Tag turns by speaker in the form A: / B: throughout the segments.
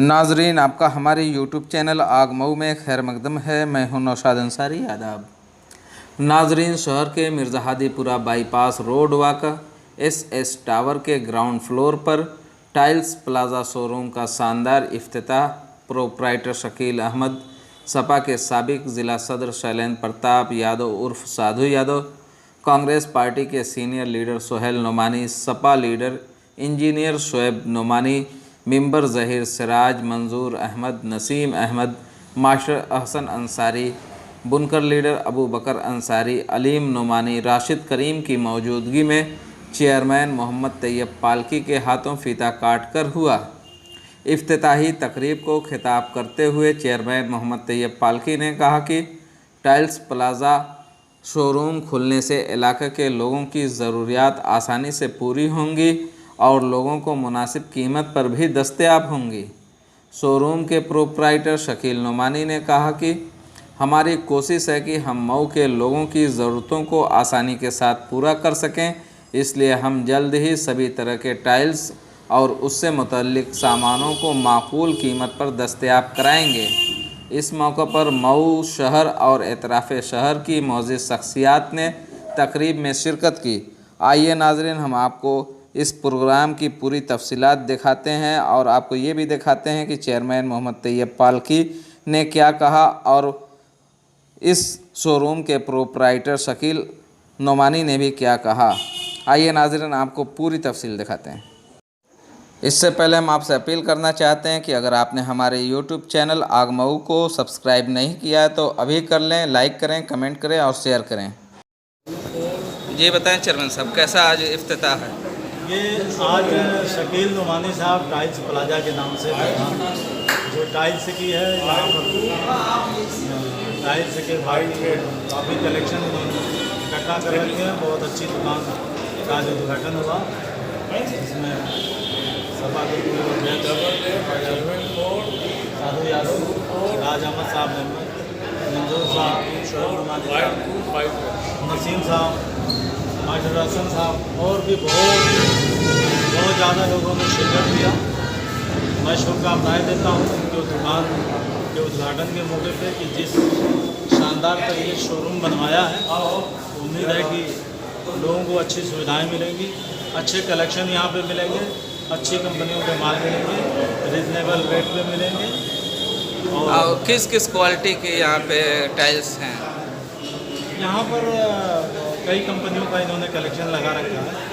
A: नाजरीन, आपका हमारे YouTube चैनल आग मऊ में खैर मकदम है। मैं हूं नौशाद अंसारी। आदाब नाजरीन, शहर के मिर्ज़ाहादीपुरा बाईपास रोड वाक़ा SS टावर के ग्राउंड फ्लोर पर टाइल्स प्लाज़ा शोरूम का शानदार इफ्तिताह प्रोप्राइटर शकील अहमद, सपा के साबिक ज़िला सदर शैलेंद्र प्रताप यादव उर्फ साधु यादव, कांग्रेस पार्टी के senior leader Sohail Nomani, Sapa leader engineer Shoaib Nomani, member Zaheer Siraj, Manzoor Ahmad, Naseem Ahmad, master Ahsan Ansari, बुनकर लीडर अबू बकर अंसारी, अलीम नोमानी, राशिद करीम की मौजूदगी में चेयरमैन मोहम्मद तैयब पालकी के हाथों फीता काटकर हुआ। इफ्तिताही तकरीब को खिताब करते हुए चेयरमैन मोहम्मद तैयब पालकी ने कहा कि टाइल्स प्लाज़ा शोरूम खुलने से इलाके के लोगों की ज़रूरियात आसानी से पूरी होंगी और लोगों को मुनासिब कीमत पर भी दस्तयाब होंगी। शोरूम के प्रोप्राइटर शकील नोमानी ने कहा कि हमारी कोशिश है कि हम मऊ के लोगों की ज़रूरतों को आसानी के साथ पूरा कर सकें, इसलिए हम जल्द ही सभी तरह के टाइल्स और उससे मुतल्लिक सामानों को माकूल कीमत पर दस्तयाब कराएंगे। इस मौके पर मऊ शहर और एतराफ़ शहर की मौजूद शख्सियात ने तकरीब में शिरकत की। आइए नाज़रीन, हम आपको इस प्रोग्राम की पूरी तफसीलात दिखाते हैं और आपको ये भी दिखाते हैं कि चेयरमैन मोहम्मद तैयब पालकी ने क्या कहा और इस शोरूम के प्रोप्राइटर शकील नोमानी ने भी क्या कहा। आइए नाज़रीन, आपको पूरी तफसील दिखाते हैं। इससे पहले हम आपसे अपील करना चाहते हैं कि अगर आपने हमारे YouTube चैनल आग मऊ को सब्सक्राइब नहीं किया है तो अभी कर लें, लाइक करें, कमेंट करें और शेयर करें। जी बताएं चेयरमैन साहब, कैसा आज इफ्तिताह है?
B: ये आज शकील नोमानी साहब टाइल्स प्लाजा के नाम से जो टाइल्स की है, यहाँ पर टाइल्स के भाई काफ़ी कलेक्शन इकट्ठा कर रखे हैं। बहुत अच्छी दुकान का जो उद्घाटन हुआ, इसमें सपा के साधु यादव, राज अहमद साहब मेंबर, मंजूर साहब, शोएब नोमानी, नसीम साहब, मास्टर अहसन साहब और भी बहुत ज़्यादा लोगों ने शिरकत किया। मैं शुभकामनाएँ देता हूँ उनके दुकान के उद्घाटन के मौके पे कि जिस शानदार तरीके शोरूम बनवाया है, उम्मीद है कि लोगों को अच्छी सुविधाएं मिलेंगी, अच्छे कलेक्शन यहाँ पे मिलेंगे, अच्छी कंपनियों के माल मिलेंगे, रिजनेबल रेट पे मिलेंगे।
A: और किस किस क्वालिटी के यहाँ पे टाइल्स हैं?
B: यहाँ पर कई कंपनियों का इन्होंने कलेक्शन लगा रखा है।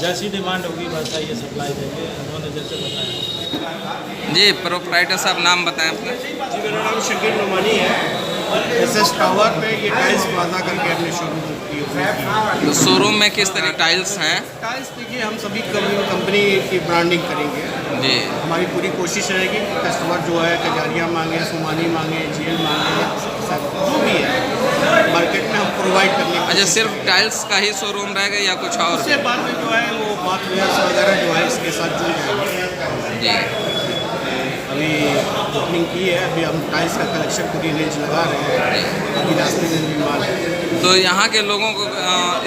B: जैसी डिमांड होगी वैसा ये सप्लाई देंगे, उन्होंने जैसे बताया।
A: जी प्रोप्राइटर साहब, नाम बताएं अपना।
C: जी, मेरा नाम शकील नोमानी है। SS टावर पे ये टाइल्स प्लाजा करके अपने शोरूम की
A: तो शोरूम में किस तरह टाइल्स हैं?
C: टाइल्स देखिए, हम सभी कंपनी की ब्रांडिंग करेंगे।
A: जी,
C: हमारी पूरी कोशिश रहेगी कस्टमर जो है कजारिया मांगे, सोमानी मांगे, GL मांगे, सब जो भी है मार्केट में हम प्रोवाइड करने की।
A: अच्छा, सिर्फ टाइल्स का ही शोरूम रहेगा या कुछ और?
C: उसके बाद में जो है वो बाथवेयर्स वगैरह जो है इसके साथ जुड़ जाएंगे।
A: जी,
C: अभी बुकिंग की है, अभी हम टाइल्स का कलेक्शन पूरी रेंज लगा रहे हैं। अभी रास्ते में भी माल है।
A: तो यहाँ के लोगों को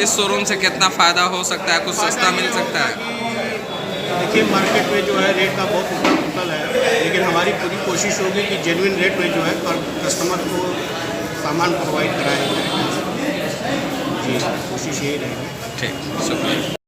A: इस शोरूम से कितना फ़ायदा हो सकता है? कुछ सस्ता मिल सकता है?
C: देखिए, मार्केट में जो है रेट का बहुत उथल है, लेकिन हमारी पूरी कोशिश होगी कि जेन्युइन रेट में जो है कस्टमर को सामान प्रोवाइड कराया जाए। जी, कोशिश यही रहेगी।
A: ठीक, शुक्रिया।